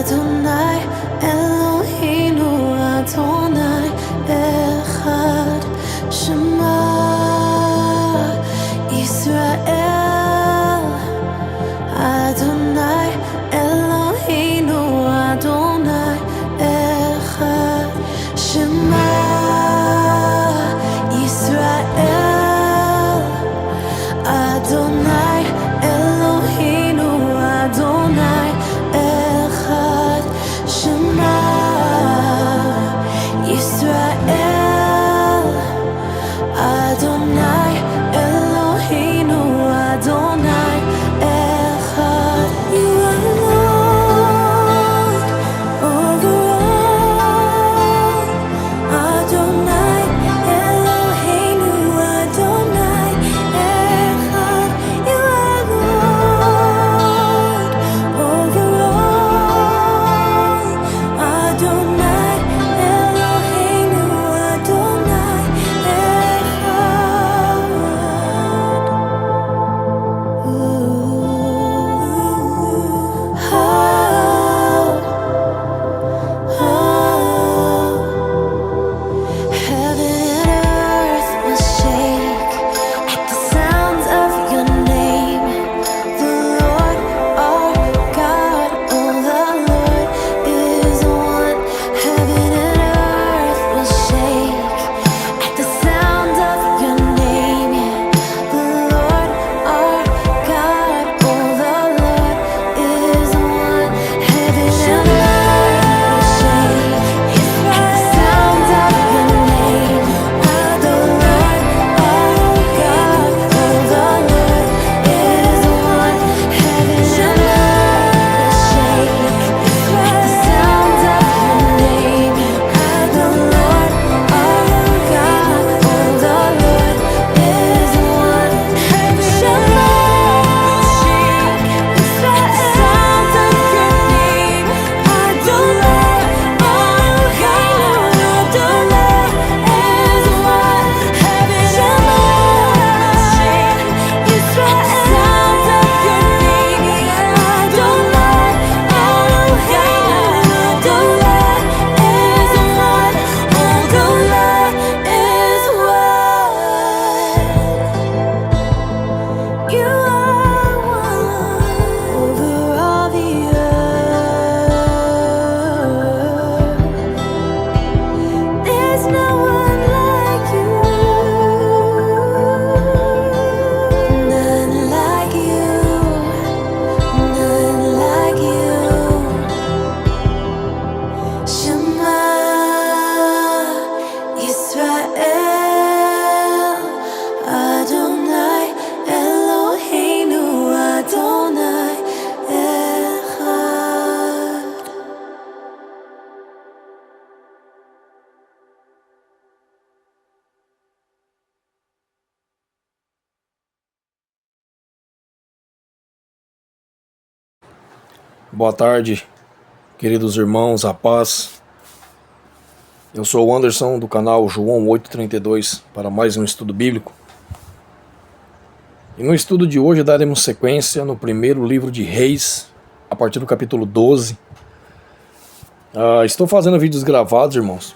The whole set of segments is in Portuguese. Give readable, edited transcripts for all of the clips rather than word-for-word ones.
Adonai Eloheinu Adonai Echad Shema Yisrael Adonai Eloheinu Adonai Echad Shema Yisrael Adonai Eloheinu Adonai Echad Shema Yisrael Adonai Eloheinu Adonai Echad. You are Lord over all. Adonai Eloheinu Adonai Echad. You are Lord over all. Adonai Eloheinu Adonai Echad. Heaven and earth will shake at the sound of your name. The Lord our God, oh, the Lord is one. Heaven and earth will shake at the sound of your name. The Lord our God, oh, the Lord is one. Heaven and earth will shake at the sound of your name. The Lord our God, oh, the Lord is one. Heaven and earth will shake at the sound of your name. The Lord our God, oh, the Lord is one. Shema will shake at the sound of your name. Adonai our God, Adonai is one. Heaven and earth shake at the sound of your name. Adonai our God, Adonai is one. Adonai is one. You are one over all the earth. There's no one like you, none like you, none like you. Shema Yisrael Adonai Eloheinu Adonai Echad. Boa tarde, queridos irmãos, a paz. Eu sou o Anderson do canal João 832 para mais um estudo bíblico. E no estudo de hoje daremos sequência no primeiro livro de Reis, a partir do capítulo 12. Estou fazendo vídeos gravados, irmãos,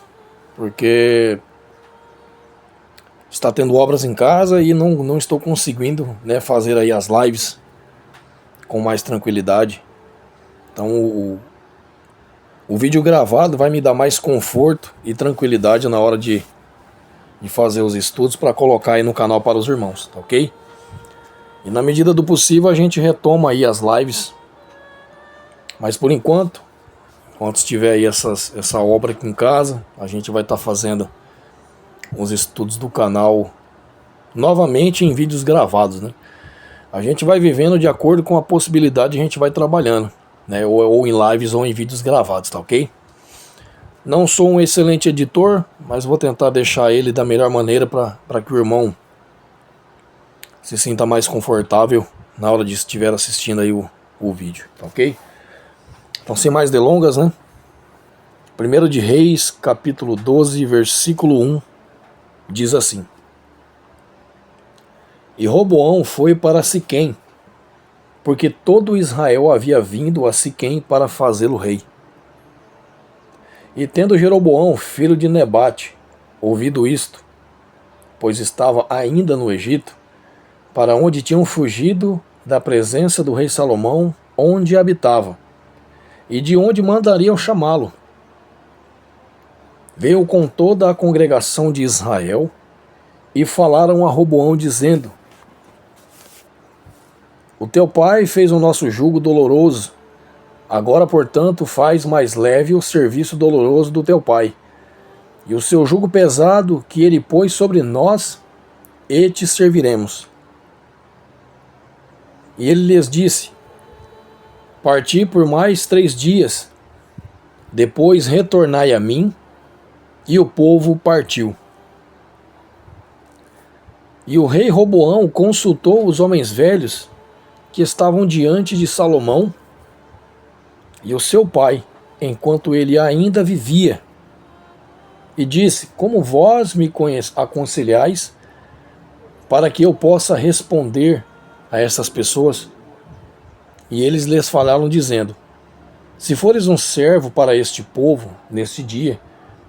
porque está tendo obras em casa e não estou conseguindo, né, fazer aí as lives com mais tranquilidade. Então o vídeo gravado vai me dar mais conforto e tranquilidade na hora de fazer os estudos para colocar aí no canal para os irmãos, tá ok? E na medida do possível a gente retoma aí as lives, mas por enquanto estiver aí essa obra aqui em casa, a gente vai estar fazendo os estudos do canal novamente em vídeos gravados, né? A gente vai vivendo de acordo com a possibilidade, a gente vai trabalhando, né? Ou em lives ou em vídeos gravados, tá ok? Não sou um excelente editor, mas vou tentar deixar ele da melhor maneira para que o irmão se sinta mais confortável na hora de estiver assistindo aí o vídeo, tá ok? Então, sem mais delongas, né? 1 de Reis, capítulo 12, versículo 1, diz assim: E Roboão foi para Siquém, porque todo Israel havia vindo a Siquém para fazê-lo rei. E tendo Jeroboão, filho de Nebate, ouvido isto, pois estava ainda no Egito, para onde tinham fugido da presença do rei Salomão, onde habitava, e de onde mandariam chamá-lo, veio com toda a congregação de Israel, e falaram a Roboão, dizendo: O teu pai fez o nosso jugo doloroso, agora, portanto, faz mais leve o serviço doloroso do teu pai, e o seu jugo pesado que ele pôs sobre nós, e te serviremos. E ele lhes disse: Parti por mais 3 dias, depois retornai a mim. E o povo partiu. E o rei Roboão consultou os homens velhos que estavam diante de Salomão e o seu pai, enquanto ele ainda vivia, e disse: Como vós me aconselhais para que eu possa responder a essas pessoas? E eles lhes falaram, dizendo: Se fores um servo para este povo neste dia,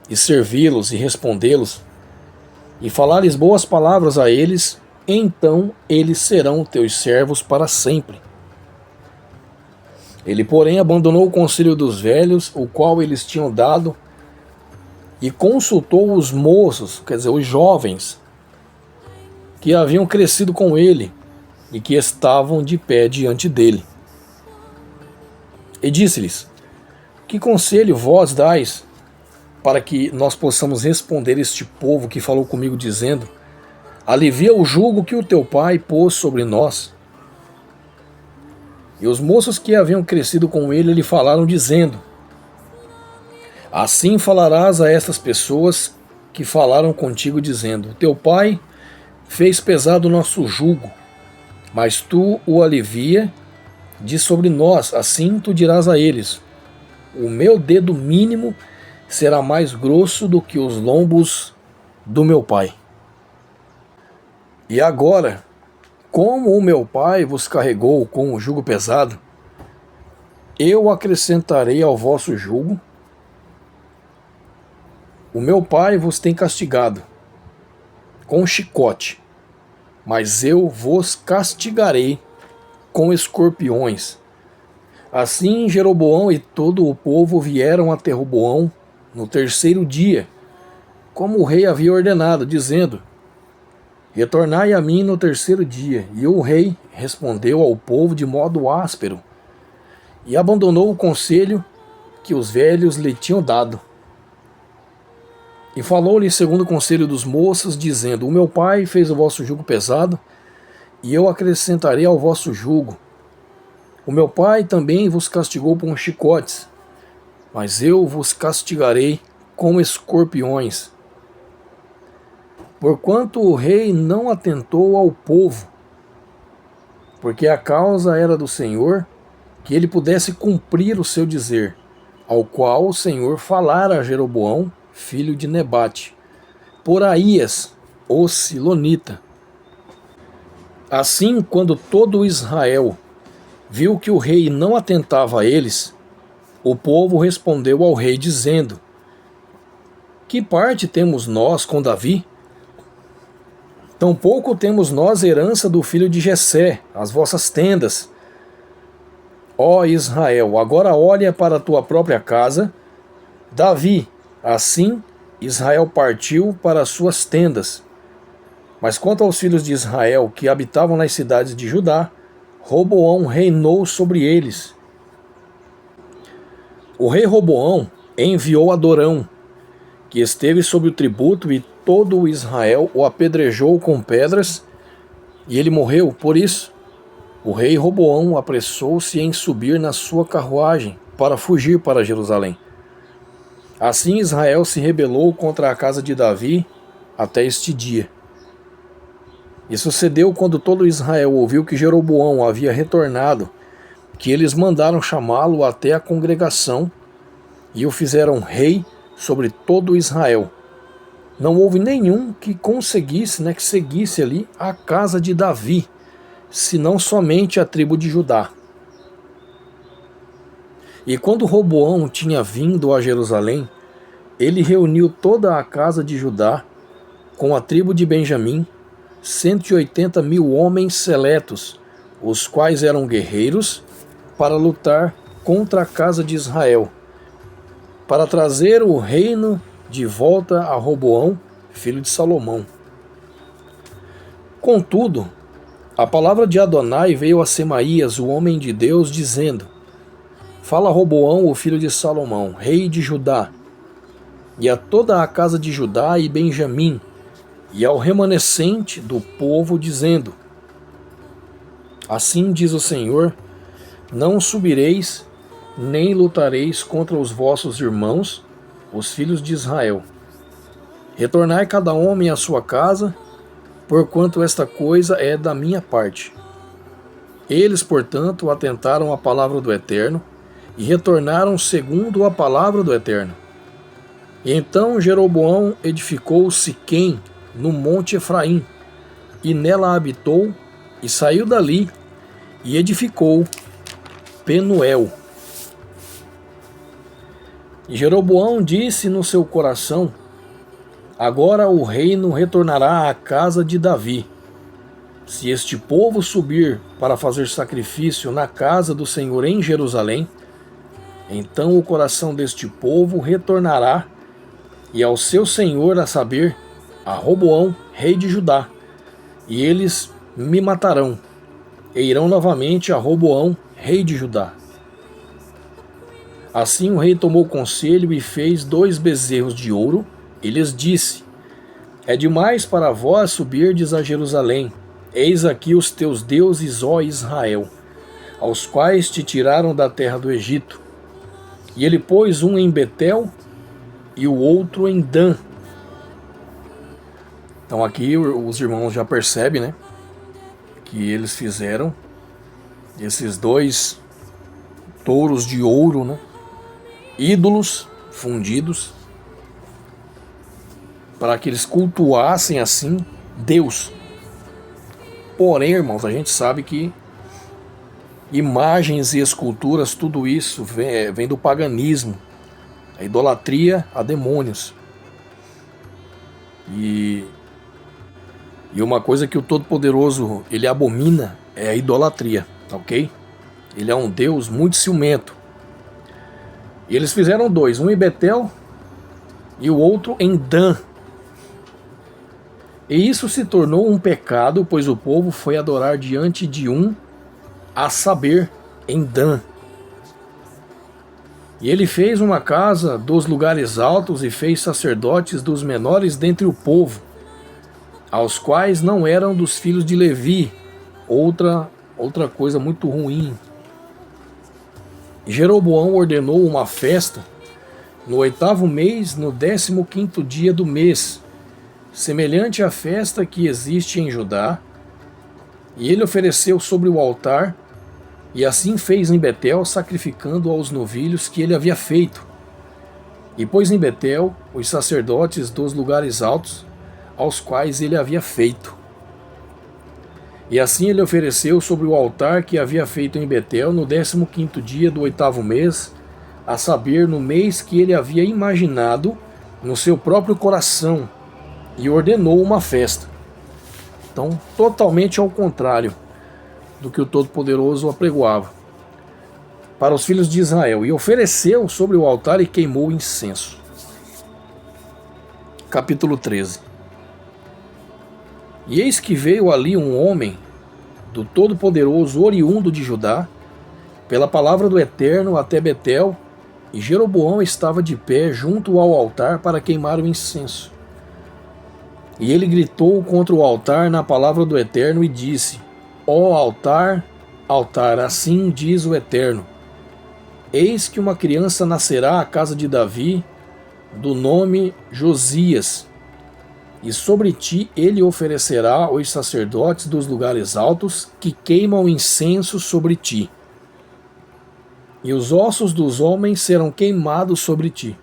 e servi-los e respondê-los, e falar-lhes boas palavras a eles, então eles serão teus servos para sempre. Ele, porém, abandonou o conselho dos velhos, o qual eles tinham dado, e consultou os moços, quer dizer, os jovens, que haviam crescido com ele, e que estavam de pé diante dele. E disse-lhes: Que conselho vós dais, para que nós possamos responder este povo que falou comigo, dizendo: Alivia o jugo que o teu pai pôs sobre nós? E os moços que haviam crescido com ele lhe falaram, dizendo: Assim falarás a estas pessoas que falaram contigo, dizendo: Teu pai fez pesado o nosso jugo, mas tu o alivia de sobre nós. Assim tu dirás a eles: O meu dedo mínimo será mais grosso do que os lombos do meu pai. E agora, como o meu pai vos carregou com o jugo pesado, eu acrescentarei ao vosso jugo. O meu pai vos tem castigado com chicote, mas eu vos castigarei com escorpiões. Assim Jeroboão e todo o povo vieram até Roboão no 3º dia, como o rei havia ordenado, dizendo: Retornai a mim no 3º dia. E o rei respondeu ao povo de modo áspero, e abandonou o conselho que os velhos lhe tinham dado. E falou-lhe segundo o conselho dos moços, dizendo: O meu pai fez o vosso jugo pesado, e eu acrescentarei ao vosso jugo. O meu pai também vos castigou com chicotes, mas eu vos castigarei com escorpiões. Porquanto o rei não atentou ao povo, porque a causa era do Senhor, que ele pudesse cumprir o seu dizer, ao qual o Senhor falara a Jeroboão, filho de Nebate, por Aías, o Silonita. Assim, quando todo Israel viu que o rei não atentava a eles, o povo respondeu ao rei, dizendo: Que parte temos nós com Davi? Tampouco temos nós herança do filho de Jessé, as vossas tendas. Ó Israel, agora olha para a tua própria casa. Davi, assim Israel partiu para as suas tendas. Mas quanto aos filhos de Israel que habitavam nas cidades de Judá, Roboão reinou sobre eles. O rei Roboão enviou Adorão, que esteve sob o tributo, e todo o Israel o apedrejou com pedras, e ele morreu. Por isso, o rei Roboão apressou-se em subir na sua carruagem para fugir para Jerusalém. Assim Israel se rebelou contra a casa de Davi até este dia. E sucedeu quando todo Israel ouviu que Jeroboão havia retornado, que eles mandaram chamá-lo até a congregação e o fizeram rei sobre todo Israel. Não houve nenhum que conseguisse, que seguisse ali a casa de Davi, senão somente a tribo de Judá. E quando Roboão tinha vindo a Jerusalém, ele reuniu toda a casa de Judá, com a tribo de Benjamim, 180.000 homens seletos, os quais eram guerreiros, para lutar contra a casa de Israel, para trazer o reino de volta a Roboão, filho de Salomão. Contudo, a palavra de Adonai veio a Semaías, o homem de Deus, dizendo: Fala a Roboão, o filho de Salomão, rei de Judá, e a toda a casa de Judá e Benjamim, e ao remanescente do povo, dizendo: Assim diz o Senhor: Não subireis, nem lutareis contra os vossos irmãos, os filhos de Israel. Retornai cada homem à sua casa, porquanto esta coisa é da minha parte. Eles, portanto, atentaram à palavra do Eterno, e retornaram segundo a palavra do Eterno. E então Jeroboão edificou Siquém, no monte Efraim, e nela habitou, e saiu dali, e edificou Penuel. E Jeroboão disse no seu coração: Agora o reino retornará à casa de Davi. Se este povo subir para fazer sacrifício na casa do Senhor em Jerusalém, então o coração deste povo retornará e ao seu senhor, a saber, a Roboão, rei de Judá, e eles me matarão, e irão novamente a Roboão, rei de Judá. Assim o rei tomou conselho e fez 2 bezerros de ouro, e lhes disse: É demais para vós subirdes a Jerusalém. Eis aqui os teus deuses, ó Israel, aos quais te tiraram da terra do Egito. E ele pôs um em Betel e o outro em Dan. Então aqui os irmãos já percebem, né, que eles fizeram esses 2 touros de ouro, né, ídolos fundidos, para que eles cultuassem assim Deus. Porém, irmãos, a gente sabe que imagens e esculturas, tudo isso vem do paganismo, a idolatria a demônios. E uma coisa que o Todo-Poderoso ele abomina é a idolatria, ok? Ele é um Deus muito ciumento. E eles fizeram 2, um em Betel e o outro em Dan. E isso se tornou um pecado, pois o povo foi adorar diante de um, a saber, em Dan. E ele fez uma casa dos lugares altos e fez sacerdotes dos menores dentre o povo, aos quais não eram dos filhos de Levi. Outra coisa muito ruim. Jeroboão ordenou uma festa no 8º mês, no 15º dia do mês, semelhante à festa que existe em Judá, e ele ofereceu sobre o altar, e assim fez em Betel, sacrificando aos novilhos que ele havia feito. E pôs em Betel os sacerdotes dos lugares altos, aos quais ele havia feito. E assim ele ofereceu sobre o altar que havia feito em Betel no 15º dia do 8º mês, a saber, no mês que ele havia imaginado no seu próprio coração, e ordenou uma festa. Então, totalmente ao contrário do que o Todo-Poderoso apregoava para os filhos de Israel. E ofereceu sobre o altar e queimou incenso. Capítulo 13. E eis que veio ali um homem do Todo-Poderoso, oriundo de Judá, pela palavra do Eterno até Betel, e Jeroboão estava de pé junto ao altar para queimar o incenso. E ele gritou contra o altar na palavra do Eterno e disse: Ó altar, altar, assim diz o Eterno: Eis que uma criança nascerá à casa de Davi, do nome Josias, e sobre ti ele oferecerá os sacerdotes dos lugares altos que queimam incenso sobre ti. E os ossos dos homens serão queimados sobre ti.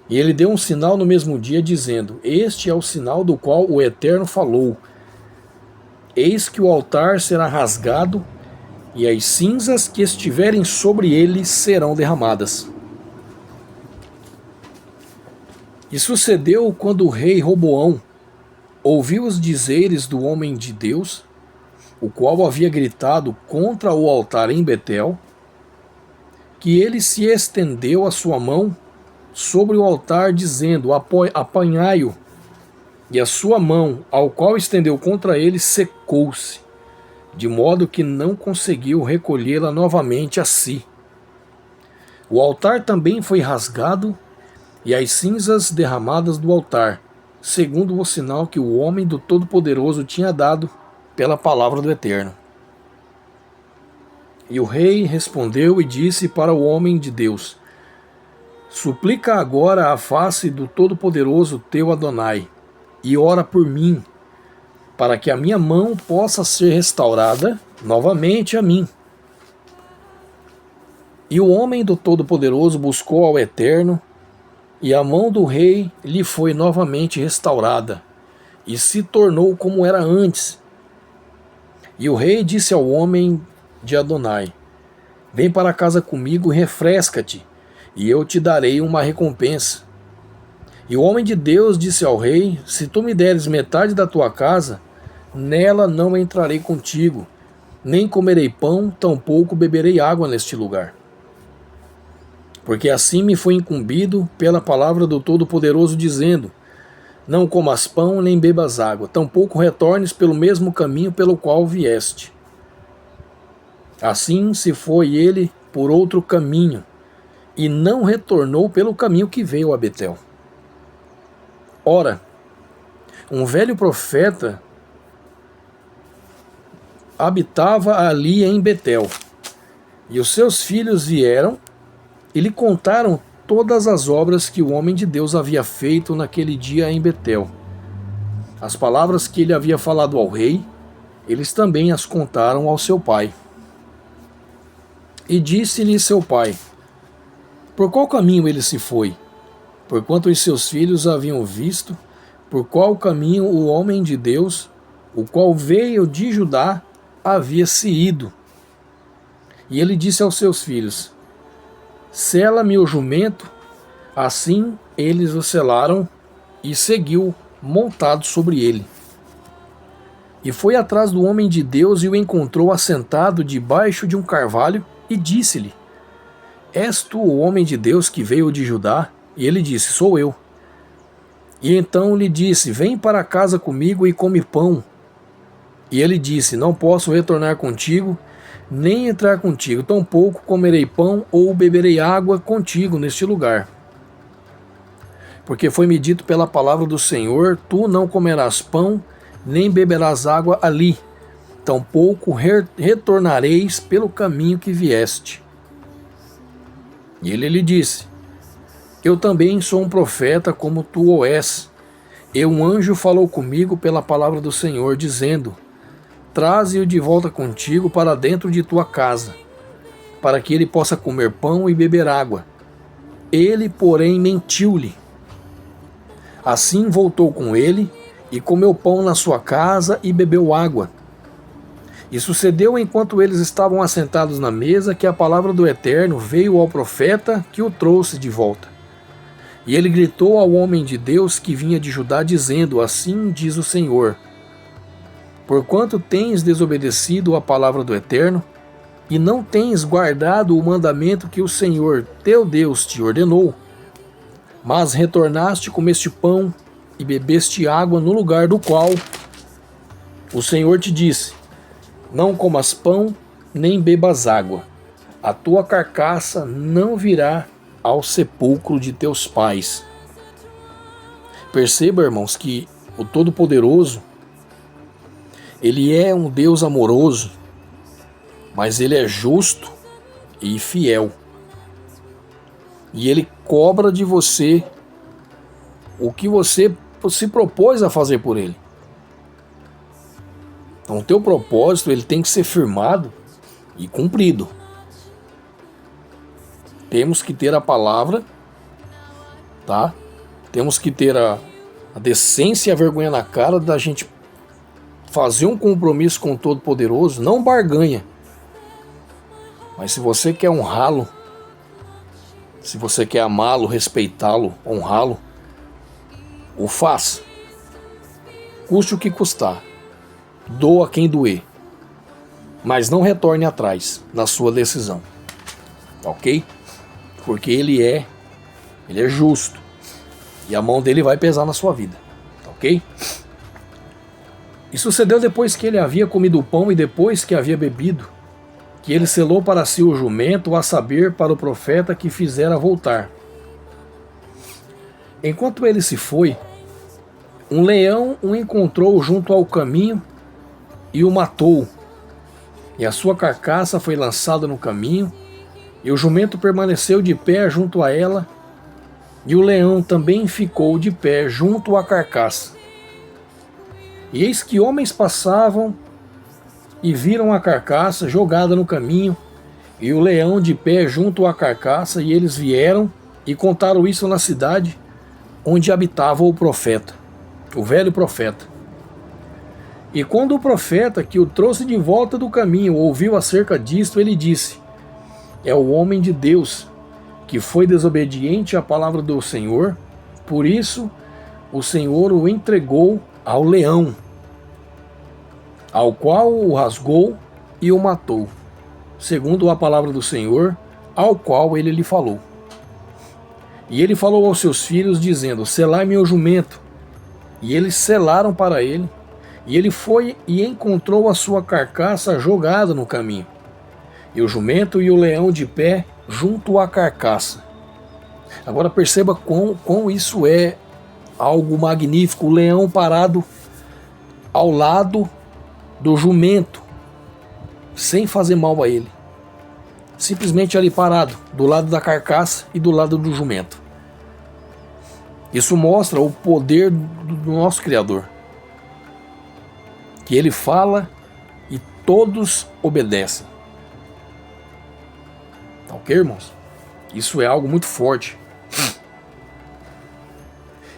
E ele deu um sinal no mesmo dia, dizendo: Este é o sinal do qual o Eterno falou. Eis que o altar será rasgado, e as cinzas que estiverem sobre ele serão derramadas. E sucedeu quando o rei Roboão ouviu os dizeres do homem de Deus, o qual havia gritado contra o altar em Betel, que ele se estendeu a sua mão sobre o altar, dizendo: apanhai-o. E a sua mão, ao qual estendeu contra ele, secou-se, de modo que não conseguiu recolhê-la novamente a si. O altar também foi rasgado, e as cinzas derramadas do altar, segundo o sinal que o homem do Todo-Poderoso tinha dado pela palavra do Eterno. E o rei respondeu e disse para o homem de Deus: suplica agora a face do Todo-Poderoso teu Adonai, e ora por mim, para que a minha mão possa ser restaurada novamente a mim. E o homem do Todo-Poderoso buscou ao Eterno, e a mão do rei lhe foi novamente restaurada, e se tornou como era antes. E o rei disse ao homem de Adonai: vem para casa comigo e refresca-te, e eu te darei uma recompensa. E o homem de Deus disse ao rei: se tu me deres metade da tua casa, nela não entrarei contigo, nem comerei pão, tampouco beberei água neste lugar. Porque assim me foi incumbido pela palavra do Todo-Poderoso, dizendo: não comas pão, nem bebas água, tampouco retornes pelo mesmo caminho pelo qual vieste. Assim se foi ele por outro caminho, e não retornou pelo caminho que veio a Betel. Ora, um velho profeta habitava ali em Betel, e os seus filhos vieram e lhe contaram todas as obras que o homem de Deus havia feito naquele dia em Betel. As palavras que ele havia falado ao rei, eles também as contaram ao seu pai. E disse-lhe seu pai: por qual caminho ele se foi? Porquanto os seus filhos haviam visto por qual caminho o homem de Deus, o qual veio de Judá, havia se ido. E ele disse aos seus filhos: sela-me o jumento. Assim eles o selaram, e seguiu montado sobre ele. E foi atrás do homem de Deus e o encontrou assentado debaixo de um carvalho, e disse-lhe: és tu o homem de Deus que veio de Judá? E ele disse: sou eu. E então lhe disse: vem para casa comigo e come pão. E ele disse: não posso retornar contigo, nem entrar contigo, tampouco comerei pão ou beberei água contigo neste lugar. Porque foi-me dito pela palavra do Senhor: tu não comerás pão, nem beberás água ali, tampouco retornareis pelo caminho que vieste. E ele lhe disse: eu também sou um profeta como tu o és. E um anjo falou comigo pela palavra do Senhor, dizendo: traze-o de volta contigo para dentro de tua casa, para que ele possa comer pão e beber água. Ele, porém, mentiu-lhe. Assim voltou com ele, e comeu pão na sua casa e bebeu água. E sucedeu, enquanto eles estavam assentados na mesa, que a palavra do Eterno veio ao profeta que o trouxe de volta. E ele gritou ao homem de Deus que vinha de Judá, dizendo: assim diz o Senhor: porquanto tens desobedecido a palavra do Eterno, e não tens guardado o mandamento que o Senhor teu Deus te ordenou, mas retornaste, comeste pão e bebeste água no lugar do qual o Senhor te disse: não comas pão, nem bebas água, a tua carcaça não virá ao sepulcro de teus pais. Perceba, irmãos, que o Todo-Poderoso, ele é um Deus amoroso, mas ele é justo e fiel. E ele cobra de você o que você se propôs a fazer por ele. Então o teu propósito, ele tem que ser firmado e cumprido. Temos que ter a palavra, tá? Temos que ter a decência e a vergonha na cara da gente fazer um compromisso com o Todo-Poderoso, não barganha. Mas se você quer honrá-lo, se você quer amá-lo, respeitá-lo, honrá-lo, O faça, custe o que custar, doa quem doer, mas não retorne atrás na sua decisão, ok? Porque ele é justo e a mão dele vai pesar na sua vida, ok? E sucedeu depois que ele havia comido o pão e depois que havia bebido, que ele selou para si o jumento, a saber, para o profeta que fizera voltar. Enquanto ele se foi, um leão o encontrou junto ao caminho e o matou. E a sua carcaça foi lançada no caminho, e o jumento permaneceu de pé junto a ela, e o leão também ficou de pé junto à carcaça. E eis que homens passavam e viram a carcaça jogada no caminho, e o leão de pé junto à carcaça, e eles vieram e contaram isso na cidade onde habitava o profeta, o velho profeta. E quando o profeta que o trouxe de volta do caminho ouviu acerca disto, ele disse: é o homem de Deus que foi desobediente à palavra do Senhor, por isso o Senhor o entregou ao leão, ao qual o rasgou e o matou, segundo a palavra do Senhor, ao qual ele lhe falou. E ele falou aos seus filhos, dizendo: selai-me o jumento. E eles selaram para ele, e ele foi e encontrou a sua carcaça jogada no caminho, e o jumento e o leão de pé junto à carcaça. Agora perceba quão isso é algo magnífico, o leão parado ao lado do jumento, sem fazer mal a ele, simplesmente ali parado, do lado da carcaça e do lado do jumento. Isso mostra o poder do nosso Criador, que ele fala e todos obedecem. Ok, irmãos? Isso é algo muito forte.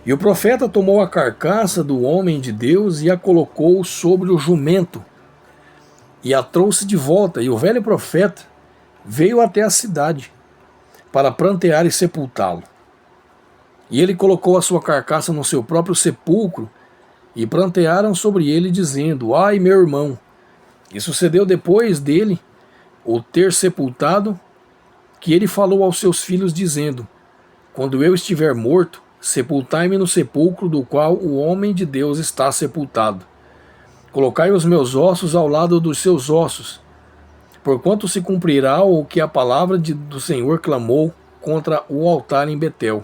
E o profeta tomou a carcaça do homem de Deus e a colocou sobre o jumento e a trouxe de volta. E o velho profeta veio até a cidade para prantear e sepultá-lo. E ele colocou a sua carcaça no seu próprio sepulcro e prantearam sobre ele, dizendo: ai, meu irmão. E sucedeu depois dele o ter sepultado, que ele falou aos seus filhos, dizendo: quando eu estiver morto, sepultai-me no sepulcro do qual o homem de Deus está sepultado. Colocai os meus ossos ao lado dos seus ossos, porquanto se cumprirá o que a palavra do Senhor clamou contra o altar em Betel,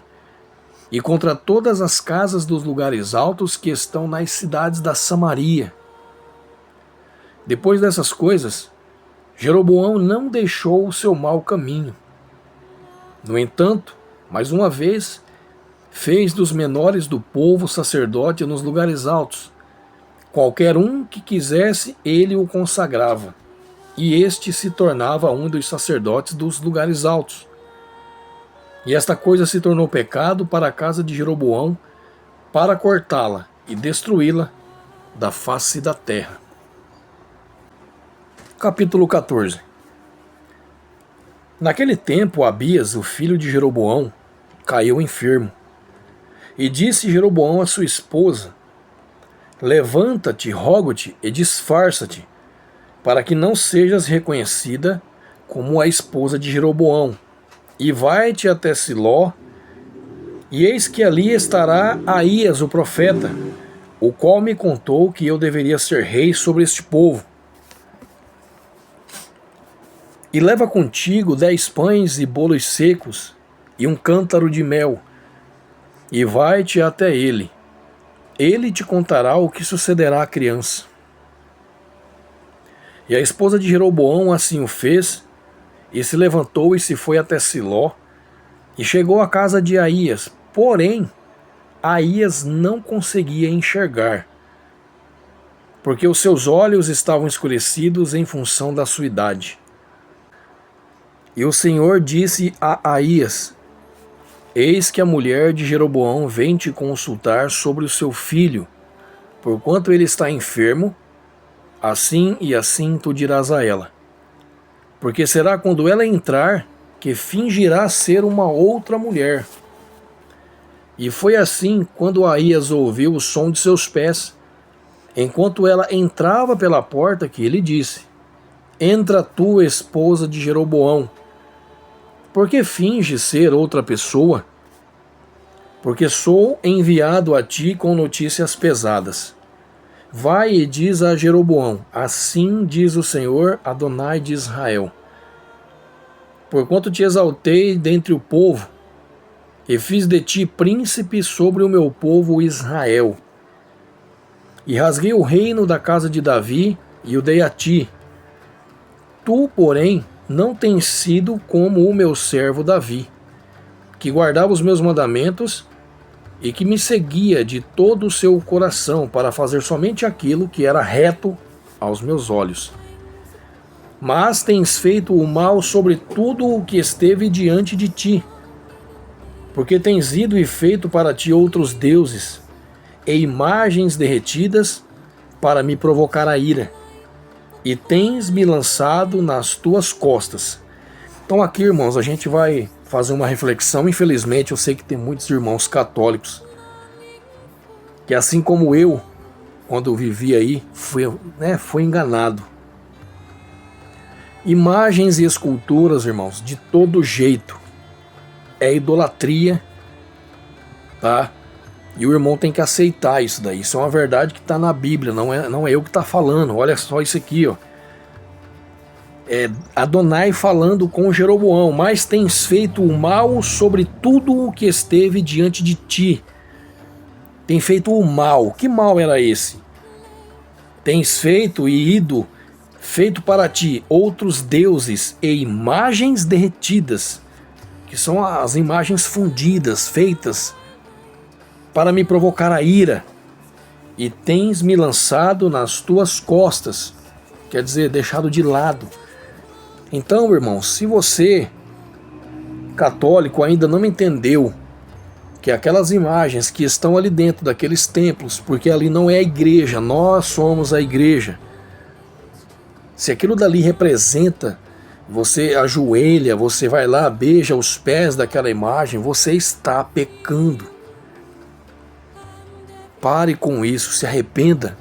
e contra todas as casas dos lugares altos que estão nas cidades da Samaria. Depois dessas coisas, Jeroboão não deixou o seu mau caminho. No entanto, mais uma vez, fez dos menores do povo sacerdote nos lugares altos. Qualquer um que quisesse, ele o consagrava, e este se tornava um dos sacerdotes dos lugares altos. E esta coisa se tornou pecado para a casa de Jeroboão, para cortá-la e destruí-la da face da terra. Capítulo 14. Naquele tempo, Abias, o filho de Jeroboão, caiu enfermo. E disse Jeroboão à sua esposa: levanta-te, rogo-te, e disfarça-te, para que não sejas reconhecida como a esposa de Jeroboão, e vai-te até Siló, e eis que ali estará Aías o profeta, o qual me contou que eu deveria ser rei sobre este povo. E leva contigo 10 pães e bolos secos, e um cântaro de mel, e vai-te até ele. Ele te contará o que sucederá à criança. E a esposa de Jeroboão assim o fez, e se levantou e se foi até Siló, e chegou à casa de Aías. Porém, Aías não conseguia enxergar, porque os seus olhos estavam escurecidos em função da sua idade. E o Senhor disse a Aías: eis que a mulher de Jeroboão vem te consultar sobre o seu filho, porquanto ele está enfermo, assim e assim tu dirás a ela. Porque será quando ela entrar que fingirá ser uma outra mulher. E foi assim quando Aías ouviu o som de seus pés, enquanto ela entrava pela porta, que ele disse: Entra tu, esposa de Jeroboão. Por que finges ser outra pessoa? Porque sou enviado a ti com notícias pesadas. Vai e diz a Jeroboão: Assim diz o Senhor, Adonai de Israel: Porquanto te exaltei dentre o povo, e fiz de ti príncipe sobre o meu povo Israel, e rasguei o reino da casa de Davi, e o dei a ti. Tu, porém, não tens sido como o meu servo Davi, que guardava os meus mandamentos e que me seguia de todo o seu coração para fazer somente aquilo que era reto aos meus olhos. Mas tens feito o mal sobre tudo o que esteve diante de ti, porque tens ido e feito para ti outros deuses e imagens derretidas para me provocar a ira, e tens me lançado nas tuas costas. Então aqui, irmãos, a gente vai fazer uma reflexão. Infelizmente, eu sei que tem muitos irmãos católicos que, assim como eu, quando eu vivi aí, foi enganado. Imagens e esculturas, irmãos, de todo jeito, é idolatria, tá? E o irmão tem que aceitar isso daí. Isso é uma verdade que está na Bíblia, não é eu que está falando. Olha só isso aqui, ó. É Adonai falando com Jeroboão: Mas tens feito o mal sobre tudo o que esteve diante de ti. Tem feito o mal. Que mal era esse? Tens feito e feito para ti outros deuses e imagens derretidas, que são as imagens fundidas, feitas para me provocar a ira, e tens me lançado nas tuas costas, quer dizer, deixado de lado. Então, irmão, se você, católico, ainda não entendeu que aquelas imagens que estão ali dentro daqueles templos, porque ali não é a igreja, nós somos a igreja. Se aquilo dali representa, você ajoelha, você vai lá, beija os pés daquela imagem, você está pecando. Pare com isso, se arrependa.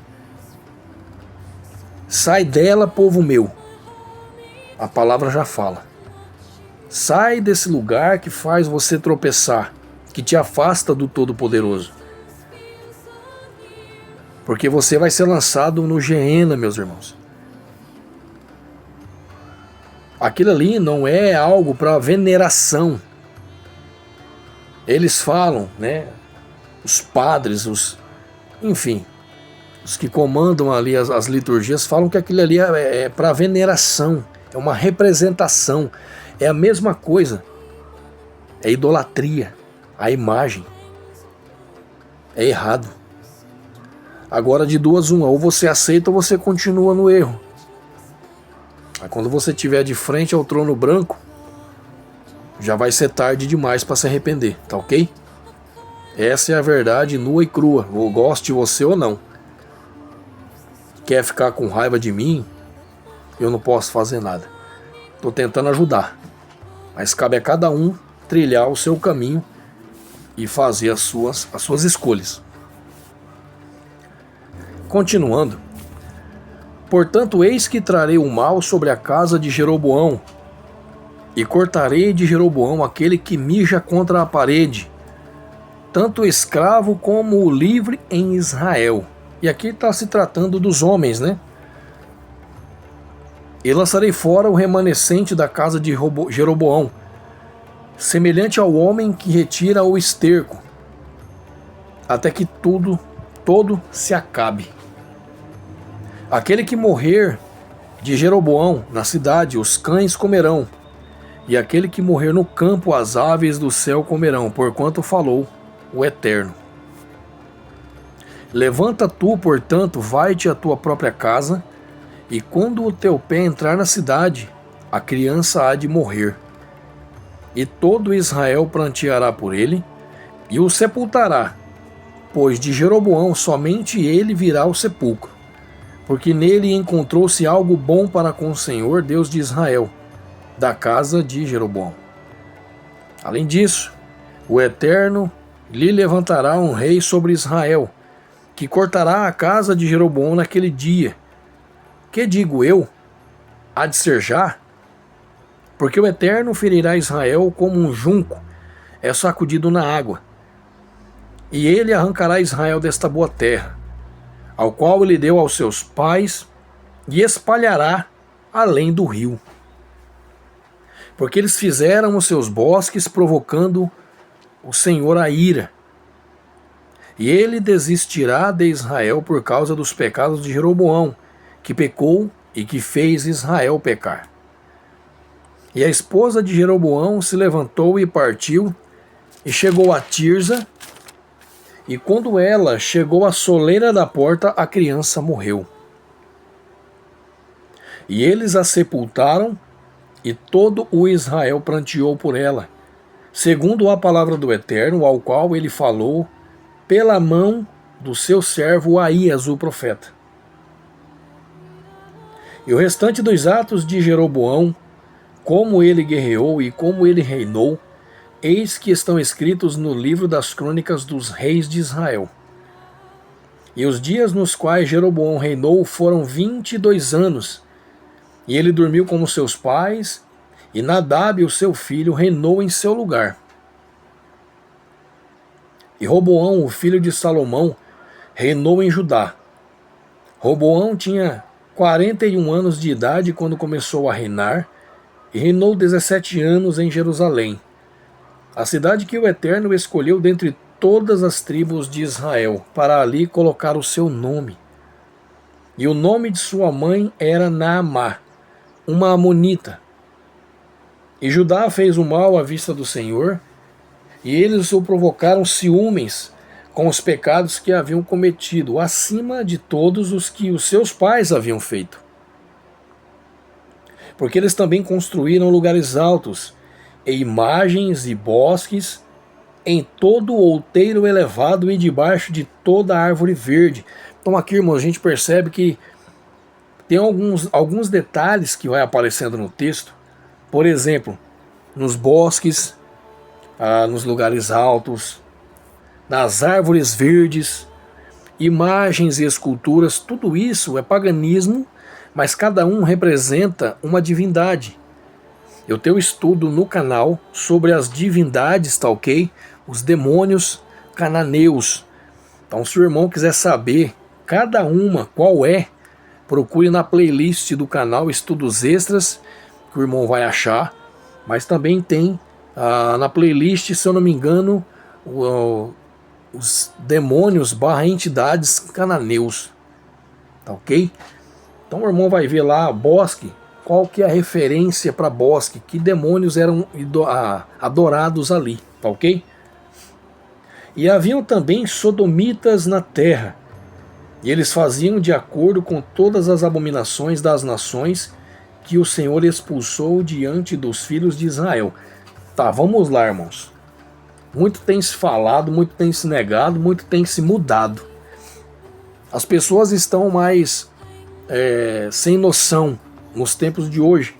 Sai dela, povo meu. A palavra já fala. Sai desse lugar que faz você tropeçar, que te afasta do Todo-Poderoso. Porque você vai ser lançado no Geena, meus irmãos. Aquilo ali não é algo para veneração. Eles falam, né? Os padres, enfim, os que comandam ali as liturgias falam que aquilo ali é para veneração, é uma representação, é a mesma coisa, é idolatria, a imagem, é errado. Agora de duas uma, ou você aceita ou você continua no erro. Aí quando você estiver de frente ao trono branco, já vai ser tarde demais para se arrepender, tá ok? Essa é a verdade nua e crua, ou goste você ou não. Quer ficar com raiva de mim? Eu não posso fazer nada. Estou tentando ajudar. Mas cabe a cada um trilhar o seu caminho e fazer as suas escolhas. Continuando. Portanto, eis que trarei o mal sobre a casa de Jeroboão, e cortarei de Jeroboão aquele que mija contra a parede, tanto o escravo como o livre em Israel. E aqui está se tratando dos homens, né? E lançarei fora o remanescente da casa de Jeroboão, semelhante ao homem que retira o esterco, até que todo se acabe. Aquele que morrer de Jeroboão na cidade, os cães comerão, e aquele que morrer no campo, as aves do céu comerão, porquanto falou o Eterno. Levanta tu, portanto, vai-te à tua própria casa, e quando o teu pé entrar na cidade, a criança há de morrer. E todo Israel pranteará por ele, e o sepultará, pois de Jeroboão somente ele virá ao sepulcro, porque nele encontrou-se algo bom para com o Senhor, Deus de Israel, da casa de Jeroboão. Além disso, o Eterno lhe levantará um rei sobre Israel, que cortará a casa de Jeroboão naquele dia. Que digo eu? Há de ser já? Porque o Eterno ferirá Israel como um junco é sacudido na água. E ele arrancará Israel desta boa terra, ao qual ele deu aos seus pais, e espalhará além do rio. Porque eles fizeram os seus bosques, provocando o Senhor a ira. E ele desistirá de Israel por causa dos pecados de Jeroboão, que pecou e que fez Israel pecar. E a esposa de Jeroboão se levantou e partiu, e chegou a Tirza, e quando ela chegou à soleira da porta, a criança morreu. E eles a sepultaram, e todo o Israel pranteou por ela, segundo a palavra do Eterno, ao qual ele falou pela mão do seu servo Aías, o profeta. E o restante dos atos de Jeroboão, como ele guerreou e como ele reinou, eis que estão escritos no livro das crônicas dos reis de Israel. E os dias nos quais Jeroboão reinou foram 22 anos, e ele dormiu como seus pais, e Nadab, o seu filho, reinou em seu lugar. E Roboão, o filho de Salomão, reinou em Judá. Roboão tinha 41 anos de idade quando começou a reinar, e reinou 17 anos em Jerusalém, a cidade que o Eterno escolheu dentre todas as tribos de Israel, para ali colocar o seu nome. E o nome de sua mãe era Naamá, uma amonita. E Judá fez o mal à vista do Senhor, e eles o provocaram ciúmes com os pecados que haviam cometido, acima de todos os que os seus pais haviam feito. Porque eles também construíram lugares altos, e imagens e bosques, em todo o outeiro elevado e debaixo de toda a árvore verde. Então aqui, irmãos, a gente percebe que tem alguns detalhes que vai aparecendo no texto. Por exemplo, nos bosques, nos lugares altos, nas árvores verdes, imagens e esculturas, tudo isso é paganismo, mas cada um representa uma divindade. Eu tenho estudo no canal sobre as divindades, tá ok? Os demônios cananeus. Então, se o irmão quiser saber cada uma qual é, procure na playlist do canal Estudos Extras, que o irmão vai achar. Mas também tem na playlist, se eu não me engano, os demônios / entidades cananeus. Tá ok? Então o irmão vai ver lá bosque. Qual que é a referência para bosque? Que demônios eram adorados ali, tá ok? E haviam também sodomitas na terra, e eles faziam de acordo com todas as abominações das nações que o Senhor expulsou diante dos filhos de Israel. Tá, vamos lá, irmãos. Muito tem se falado, muito tem se negado, muito tem se mudado. As pessoas estão mais sem noção nos tempos de hoje,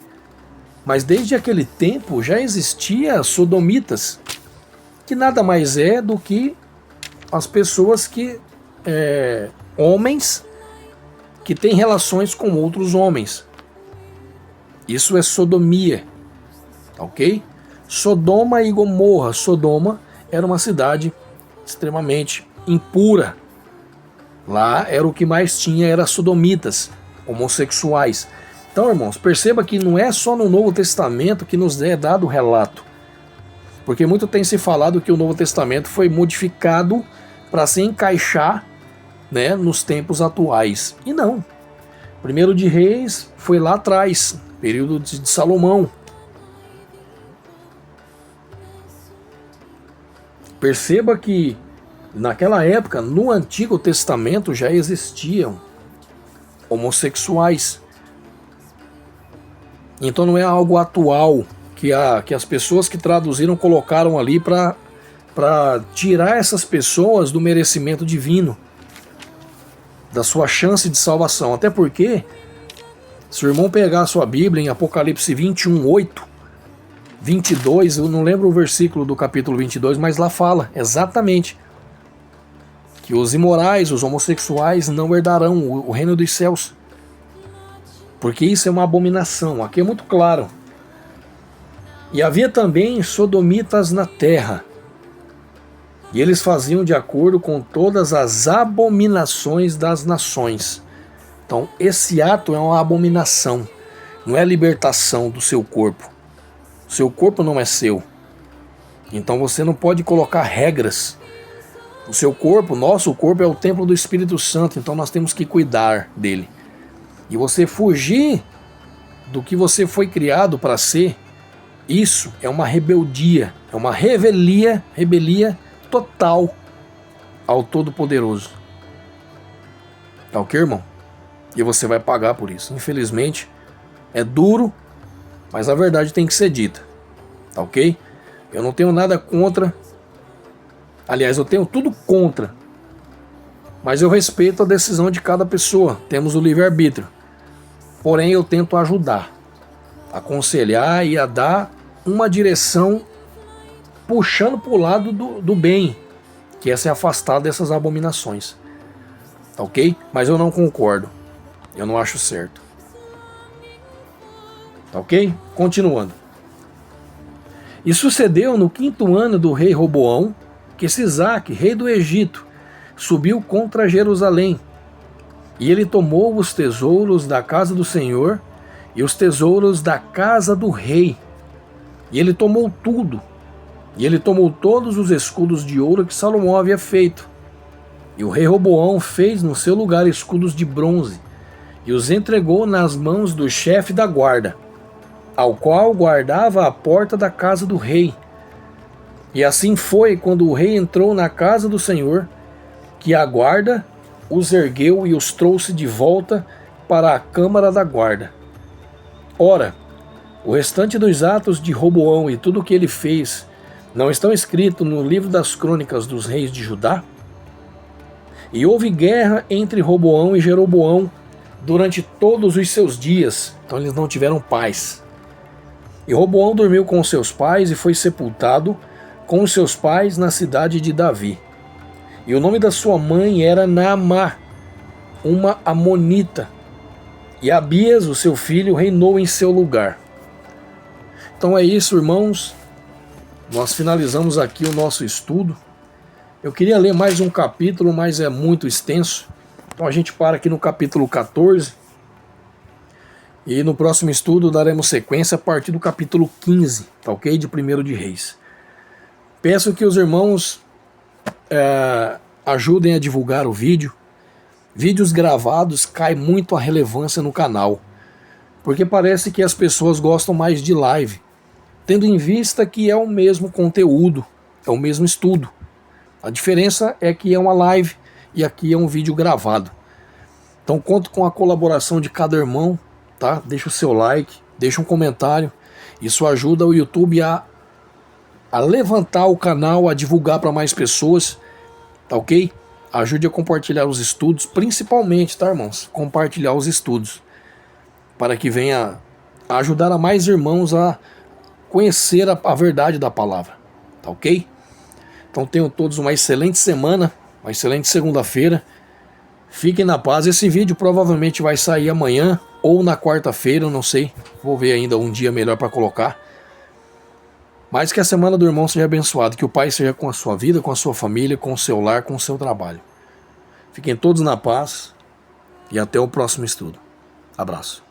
mas desde aquele tempo já existia sodomitas, que nada mais é do que as pessoas que homens que têm relações com outros homens. Isso é sodomia, ok? Sodoma e Gomorra. Sodoma era uma cidade extremamente impura. Lá era o que mais tinha, era sodomitas, homossexuais. Então, irmãos, perceba que não é só no Novo Testamento que nos é dado o relato. Porque muito tem se falado que o Novo Testamento foi modificado para se encaixar, né, nos tempos atuais. E não. Primeiro de Reis foi lá atrás, período de Salomão. Perceba que naquela época, no Antigo Testamento, já existiam homossexuais. Então não é algo atual que as pessoas que traduziram colocaram ali para tirar essas pessoas do merecimento divino, da sua chance de salvação. Até porque, se o irmão pegar a sua Bíblia em Apocalipse 21:8, 22, eu não lembro o versículo do capítulo 22, mas lá fala exatamente que os imorais, os homossexuais não herdarão o reino dos céus. Porque isso é uma abominação, aqui é muito claro. E havia também sodomitas na terra, e eles faziam de acordo com todas as abominações das nações. Então esse ato é uma abominação, não é libertação do seu corpo. O seu corpo não é seu. Então você não pode colocar regras. O seu corpo, nosso corpo é o templo do Espírito Santo, então nós temos que cuidar dele. E você fugir do que você foi criado para ser, isso é uma rebeldia, é uma revelia total ao Todo-Poderoso. Tá ok, irmão? E você vai pagar por isso. Infelizmente, é duro, mas a verdade tem que ser dita. Tá ok? Eu não tenho nada contra. Aliás, eu tenho tudo contra. Mas eu respeito a decisão de cada pessoa. Temos o livre-arbítrio. Porém, eu tento ajudar, aconselhar e a dar uma direção puxando para o lado do bem, que é se afastar dessas abominações. Tá ok? Mas eu não concordo. Eu não acho certo. Tá ok? Continuando. E sucedeu no 5º ano do rei Roboão, que Sisaque, rei do Egito, subiu contra Jerusalém. E ele tomou os tesouros da casa do Senhor e os tesouros da casa do rei. E ele tomou tudo. E ele tomou todos os escudos de ouro que Salomão havia feito. E o rei Roboão fez no seu lugar escudos de bronze e os entregou nas mãos do chefe da guarda, ao qual guardava a porta da casa do rei. E assim foi quando o rei entrou na casa do Senhor, que a guarda os ergueu e os trouxe de volta para a câmara da guarda. Ora, o restante dos atos de Roboão e tudo o que ele fez não estão escritos no livro das crônicas dos reis de Judá? E houve guerra entre Roboão e Jeroboão durante todos os seus dias, então eles não tiveram paz. E Roboão dormiu com seus pais e foi sepultado com os seus pais na cidade de Davi. E o nome da sua mãe era Naamá, uma amonita. E Abias, o seu filho, reinou em seu lugar. Então é isso, irmãos. Nós finalizamos aqui o nosso estudo. Eu queria ler mais um capítulo, mas é muito extenso. Então a gente para aqui no capítulo 14. E no próximo estudo daremos sequência a partir do capítulo 15, tá ok? De 1º de Reis. Peço que os irmãos ajudem a divulgar o vídeo. Vídeos gravados cai muito a relevância no canal, porque parece que as pessoas gostam mais de live, tendo em vista que é o mesmo conteúdo, é o mesmo estudo. A diferença é que é uma live e aqui é um vídeo gravado. Então conto com a colaboração de cada irmão, tá? Deixa o seu like, deixa um comentário. Isso ajuda o YouTube a levantar o canal, a divulgar para mais pessoas, tá ok? Ajude a compartilhar os estudos, principalmente, tá, irmãos? Compartilhar os estudos, para que venha a ajudar a mais irmãos a conhecer a verdade da palavra, tá ok? Então tenham todos uma excelente semana, uma excelente segunda-feira. Fiquem na paz. Esse vídeo provavelmente vai sair amanhã ou na quarta-feira, eu não sei. Vou ver ainda um dia melhor para colocar. Mas que a semana do irmão seja abençoada, que o Pai seja com a sua vida, com a sua família, com o seu lar, com o seu trabalho. Fiquem todos na paz e até o próximo estudo. Abraço.